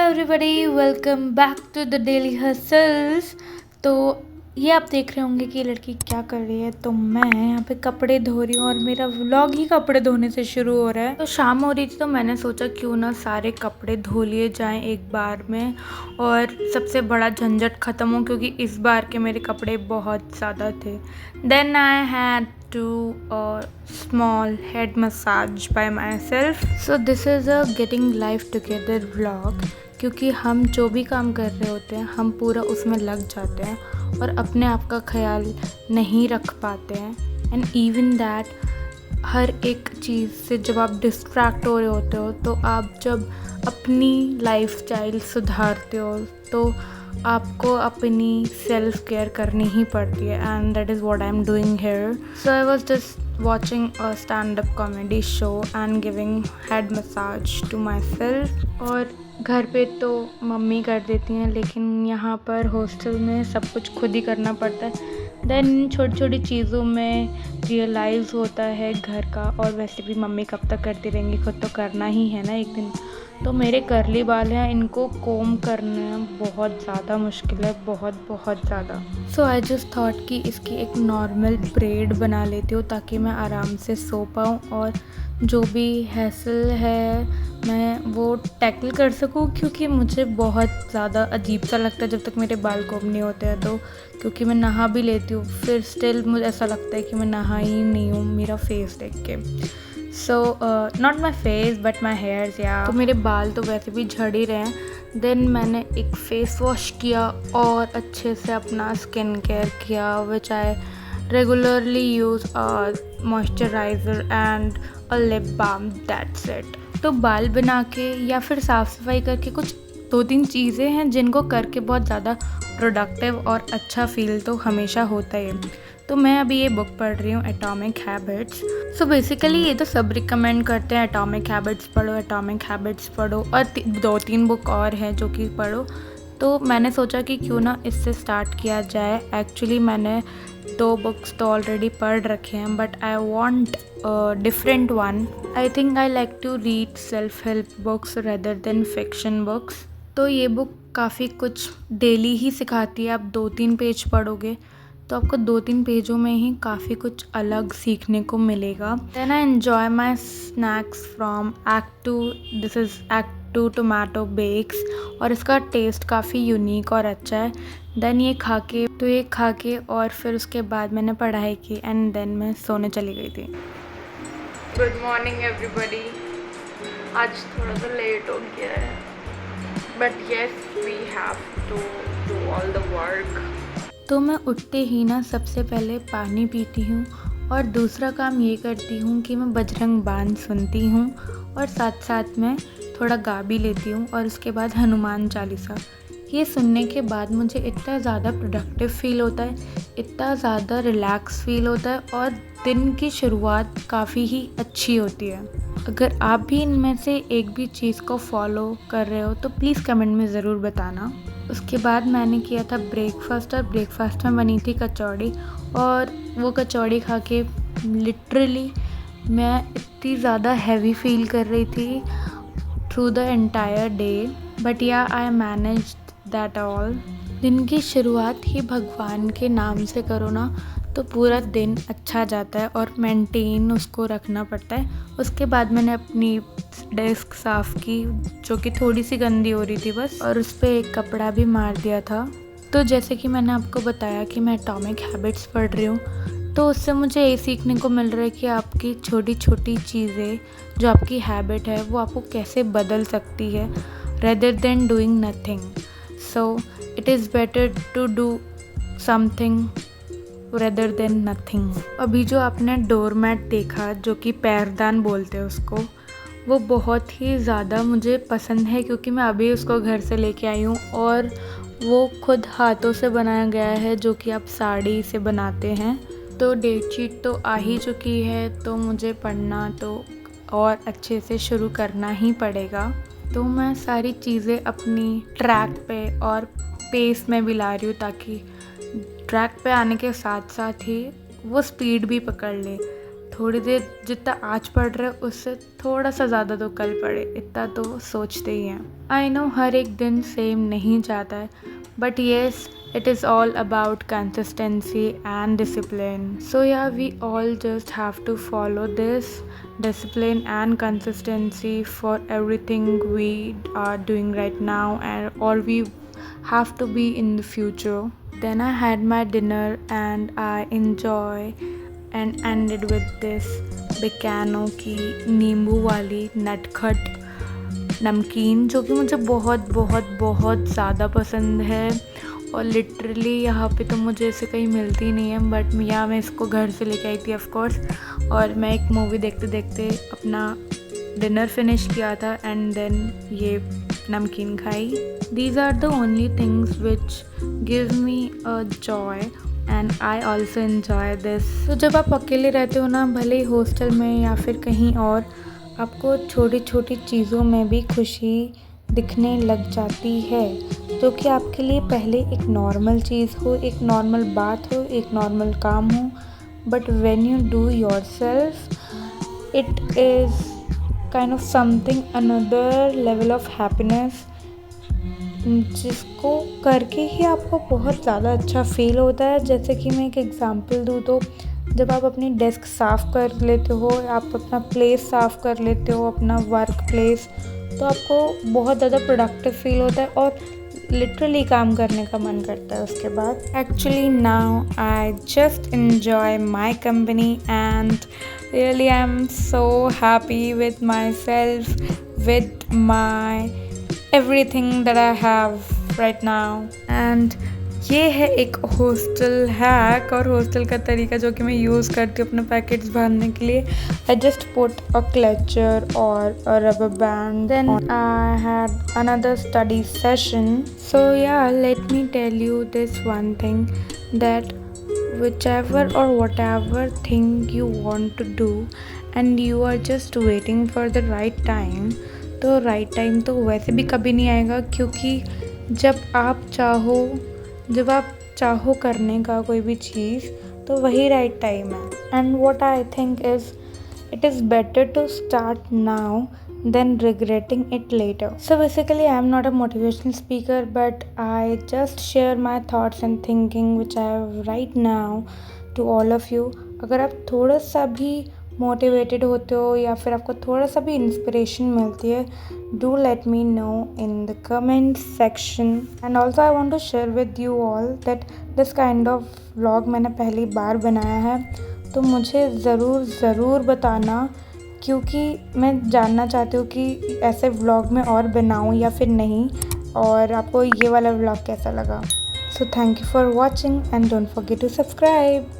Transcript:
Everybody, welcome back to the daily hustles. तो ये आप देख रहे होंगे कि ये लड़की क्या कर रही है। तो मैं यहाँ पे कपड़े धो रही हूँ और मेरा व्लॉग ही कपड़े धोने से शुरू हो रहा है। तो शाम हो रही थी तो मैंने सोचा क्यों ना सारे कपड़े धो लिए जाएं एक बार में और सबसे बड़ा झंझट ख़त्म हो, क्योंकि इस बार के मेरे कपड़े बहुत ज़्यादा थे। Then I had to a small head massage by myself. So this is a getting life together vlog, क्योंकि हम जो भी काम कर रहे होते हैं हम पूरा उसमें लग जाते हैं और अपने आप का ख्याल नहीं रख पाते हैं। एंड इवन दैट हर एक चीज़ से जब आप डिस्ट्रैक्ट हो रहे होते हो तो आप जब अपनी लाइफस्टाइल सुधारते हो तो आपको अपनी सेल्फ केयर करनी ही पड़ती है। And that is what I am doing here. So I was just watching a stand up comedy show and giving head massage to myself. और घर पे तो मम्मी कर देती हैं, लेकिन यहाँ पर हॉस्टल में सब कुछ खुद ही करना पड़ता है। देन छोटी छोटी चीज़ों में रियलाइज़ होता है घर का, और वैसे भी मम्मी कब तक करती रहेंगी, खुद तो करना ही है ना एक दिन। तो मेरे कर्ली बाल हैं, इनको कोम करना बहुत ज़्यादा मुश्किल है, बहुत ज़्यादा। सो आई जस्ट थॉट कि इसकी एक नॉर्मल ब्रेड बना लेती हूँ ताकि मैं आराम से सो पाऊँ और जो भी हैसल है मैं वो टैकल कर सकूँ, क्योंकि मुझे बहुत ज़्यादा अजीब सा लगता है जब तक मेरे बाल कोम नहीं होते हैं। तो क्योंकि मैं नहा भी लेती हूँ फिर स्टिल मुझे ऐसा लगता है कि मैं नहा ही नहीं हूँ मेरा फेस देख के। So not my face but my hairs या। तो मेरे बाल तो वैसे भी झड़ ही रहे हैं। देन मैंने एक फ़ेस वॉश किया और अच्छे से अपना स्किन केयर किया, which I regularly use moisturiser and a lip balm, that's it. तो बाल बना के या फिर साफ़ सफाई करके कुछ 2-3 चीज़ें हैं जिनको करके बहुत ज़्यादा प्रोडक्टिव और अच्छा फील तो हमेशा होता ही है। तो मैं अभी ये बुक पढ़ रही हूँ, एटॉमिक हैबिट्स। सो बेसिकली ये तो सब रिकमेंड करते हैं, एटॉमिक हैबिट्स पढ़ो, एटॉमिक हैबिट्स पढ़ो, और 2-3 बुक और हैं जो कि पढ़ो। तो मैंने सोचा कि क्यों ना इससे स्टार्ट किया जाए। एक्चुअली मैंने 2 बुक्स तो ऑलरेडी पढ़ रखे हैं, but I want different one. I think I like to read self help books rather than fiction books. तो ये बुक काफ़ी कुछ डेली ही सिखाती है। आप 2-3 पेज पढ़ोगे तो आपको 2-3 पेजों में ही काफ़ी कुछ अलग सीखने को मिलेगा। Then I enjoy my snacks from Act 2। This is Act 2 tomato bakes, और इसका टेस्ट काफ़ी यूनिक और अच्छा है। देन ये खा के और फिर उसके बाद मैंने पढ़ाई की एंड देन मैं सोने चली गई थी। Good morning everybody. आज थोड़ा सा लेट हो गया है, but yes we have to do all the work. तो मैं उठते ही ना सबसे पहले पानी पीती हूँ और दूसरा काम ये करती हूँ कि मैं बजरंग बाण सुनती हूँ और साथ साथ में थोड़ा गा भी लेती हूँ, और उसके बाद हनुमान चालीसा। ये सुनने के बाद मुझे इतना ज़्यादा प्रोडक्टिव फील होता है, इतना ज़्यादा रिलैक्स फील होता है, और दिन की शुरुआत काफ़ी ही अच्छी होती है। अगर आप भी इनमें से एक भी चीज़ को फॉलो कर रहे हो तो प्लीज़ कमेंट में ज़रूर बताना। उसके बाद मैंने किया था ब्रेकफास्ट, और ब्रेकफास्ट में बनी थी कचौड़ी, और वो कचौड़ी खा के लिटरली मैं इतनी ज़्यादा हैवी फील कर रही थी through the entire day, but या आई मैनेज्ड दैट ऑल। दिन की शुरुआत ही भगवान के नाम से करो ना तो पूरा दिन अच्छा जाता है, और मेंटेन उसको रखना पड़ता है। उसके बाद मैंने अपनी डेस्क साफ़ की जो कि थोड़ी सी गंदी हो रही थी बस, और उस पर एक कपड़ा भी मार दिया था। तो जैसे कि मैंने आपको बताया कि मैं एटॉमिक हैबिट्स पढ़ रही हूँ, तो उससे मुझे ये सीखने को मिल रहा है कि आपकी छोटी छोटी चीज़ें जो आपकी हैबिट है वो आपको कैसे बदल सकती है rather than doing nothing. So it is better to do something rather than nothing. अभी जो आपने डोरमैट देखा, जो कि पैरदान बोलते हैं उसको, वो बहुत ही ज़्यादा मुझे पसंद है, क्योंकि मैं अभी उसको घर से लेके आई हूँ और वो खुद हाथों से बनाया गया है, जो कि आप साड़ी से बनाते हैं। तो डेट शीट तो आ ही चुकी है, तो मुझे पढ़ना तो और अच्छे से शुरू करना ही पड़ेगा। तो मैं सारी चीज़ें अपनी ट्रैक पे और पेस में भी ला रही हूँ, ताकि ट्रैक पे आने के साथ साथ ही वो स्पीड भी पकड़ ले। थोड़ी देर जितना आज पढ़ रहे उससे थोड़ा सा ज़्यादा तो कल पढ़े, इतना तो सोचते ही हैं। आई नो हर एक दिन सेम नहीं जाता है, but yes it is all about consistency and discipline. So yeah, we all just have to follow this discipline and consistency for everything we are doing right now and or we have to be in the future. Then I had my dinner and I enjoy and ended with this Bicano की नींबू वाली नटखट नमकीन, जो कि मुझे बहुत बहुत बहुत ज़्यादा पसंद है और लिटरली यहाँ पे तो मुझे ऐसे कहीं मिलती नहीं है, बट यहाँ मैं इसको घर से लेके आई थी ऑफ कोर्स। और मैं एक मूवी देखते देखते अपना डिनर फिनिश किया था एंड देन ये नमकीन खाई। These are the only things which give me a joy and I also enjoy this. तो जब आप अकेले रहते हो ना, भले ही हॉस्टल में या फिर कहीं और, आपको छोटी छोटी चीज़ों में भी खुशी दिखने लग जाती है, जो कि आपके लिए पहले एक नॉर्मल चीज़ हो, एक नॉर्मल बात हो, एक नॉर्मल काम हो, but when you do yourself it is kind of something another level of happiness, जिसको करके ही आपको बहुत ज़्यादा अच्छा फील होता है। जैसे कि मैं एक एग्ज़ाम्पल दूँ तो जब आप अपनी डेस्क साफ़ कर लेते हो, आप अपना प्लेस साफ़ कर लेते हो, अपना वर्क प्लेस, तो आपको बहुत ज़्यादा प्रोडक्टिव फील होता है और लिटरली काम करने का मन करता है उसके बाद। Actually now I just enjoy my company and really I am so happy with my self, with my everything that I have right now. And ये है एक हॉस्टल हैक और हॉस्टल का तरीका जो कि मैं यूज़ करती हूँ अपने पैकेट्स भरने के लिए। I just put a clutcher or a rubber band. Then I had another study session. So yeah, let me tell you this one thing, that whichever or whatever thing you want to do and you are just waiting for the right time, तो right time तो वैसे भी कभी नहीं आएगा, क्योंकि जब आप चाहो करने का कोई भी चीज़, तो वही राइट टाइम है। And what I think is it is better to start now than regretting it later. So basically I am not a motivational speaker, but I just share my thoughts and thinking which I have right now to all of you. अगर आप थोड़ा सा भी motivated होते हो या फिर आपको थोड़ा सा भी इंस्पिरेशन मिलती है, do let me know in the comment section. And also I want to share with you all that this kind of vlog मैंने पहली बार बनाया है, तो मुझे ज़रूर बताना, क्योंकि मैं जानना चाहती हूँ कि ऐसे व्लॉग में और बनाऊँ या फिर नहीं, और आपको ये वाला व्लॉग कैसा लगा। So thank you for watching and don't forget to subscribe.